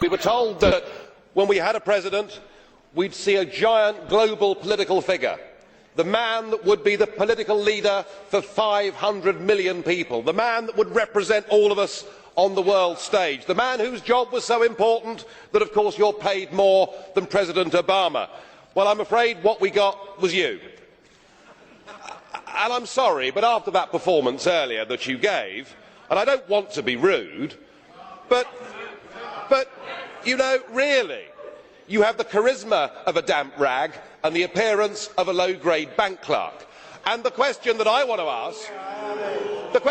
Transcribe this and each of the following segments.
We were told that when we had a president, we'd see a giant global political figure, the man that would be the political leader for 500 million people, the man that would represent all of us on the world stage, the man whose job was so important that, of course, you're paid more than President Obama. Well, I'm afraid what we got was you. And I'm sorry, but after that performance earlier that you gave, and I don't want to be rude, but you know, really, you have the charisma of a damp rag and the appearance of a low-grade bank clerk. And the question that I want to ask, that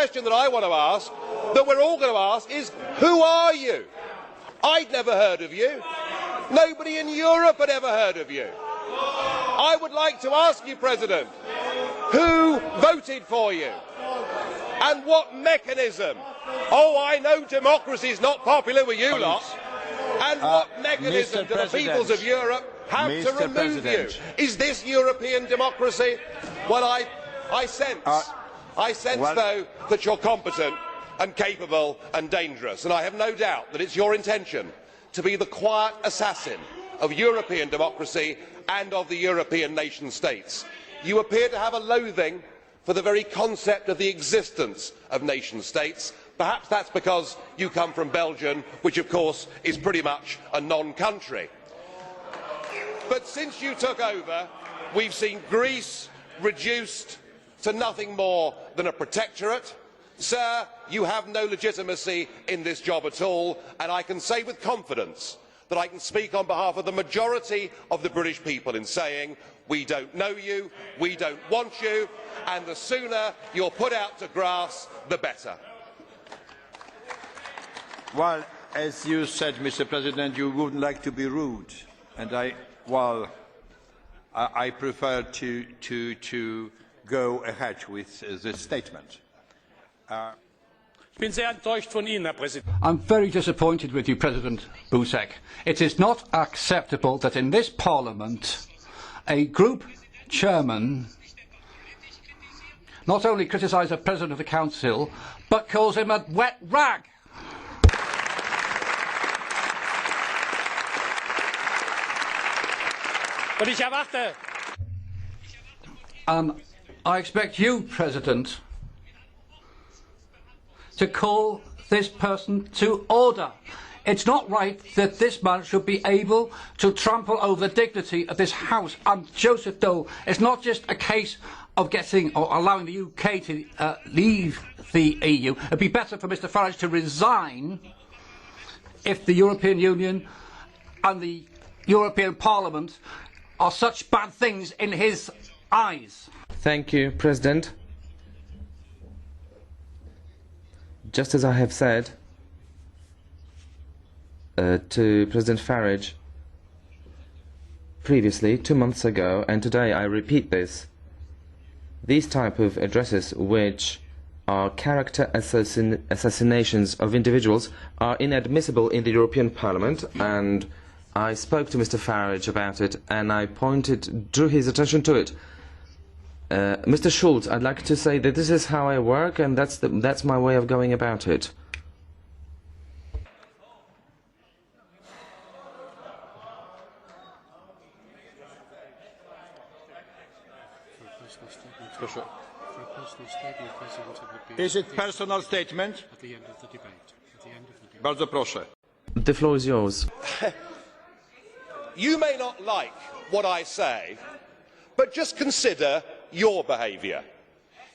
we're all going to ask is, who are you? I'd never heard of you. Nobody in Europe had ever heard of you. I would like to ask you, President, who voted for you? And what mechanism? Oh, I know democracy is not popular with you lot. And what mechanism do the peoples of Europe have to remove you? Is this European democracy? Well, I sense, though, that you're competent and capable and dangerous, and I have no doubt that it's your intention to be the quiet assassin of European democracy and of the European nation states. You appear to have a loathing for the very concept of the existence of nation states. Perhaps that's because you come from Belgium, which of course is pretty much a non-country. But since you took over, we've seen Greece reduced to nothing more than a protectorate. Sir, you have no legitimacy in this job at all, and I can say with confidence that I can speak on behalf of the majority of the British people in saying we don't know you, we don't want you, and the sooner you're put out to grass, the better. Well, as you said, Mr. President, you wouldn't like to be rude, and I prefer to go ahead with this statement. I'm very disappointed with you, President Buzek. It is not acceptable that in this Parliament a group chairman not only criticises the President of the Council, but calls him a wet rag. I expect you, President, to call this person to order. It's not right that this man should be able to trample over the dignity of this House. And Joseph Dole, it's not just a case of getting or allowing the UK to leave the EU. It'd be better for Mr Farage to resign if the European Union and the European Parliament are such bad things in his eyes. Thank you, President. Just as I have said to President Farage previously, 2 months ago, and today I repeat this, these type of addresses, which are character assassinations of individuals, are inadmissible in the European Parliament, and I spoke to Mr Farage about it and I drew his attention to it. Mr Schulz, I'd like to say that this is how I work and that's my way of going about it. Is it personal statement? At the end of the debate. Bardzo proszę. The floor is yours. You may not like what I say, but just consider your behaviour.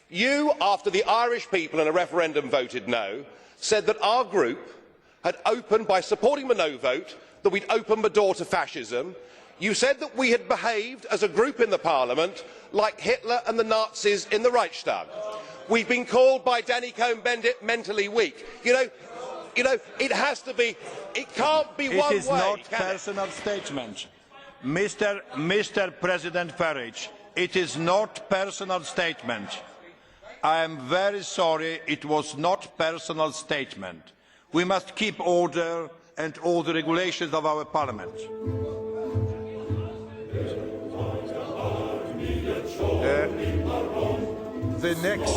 You, after the Irish people in a referendum voted no, said that our group had opened, by supporting the no vote, that we'd opened the door to fascism. You said that we had behaved as a group in the Parliament like Hitler and the Nazis in the Reichstag. We've been called by Danny Cohn-Bendit mentally weak. You know, it has to be. It can't be one way. It is not personal statement, Mr. President Farage. It is not personal statement. I am very sorry. It was not personal statement. We must keep order and all the regulations of our Parliament. The next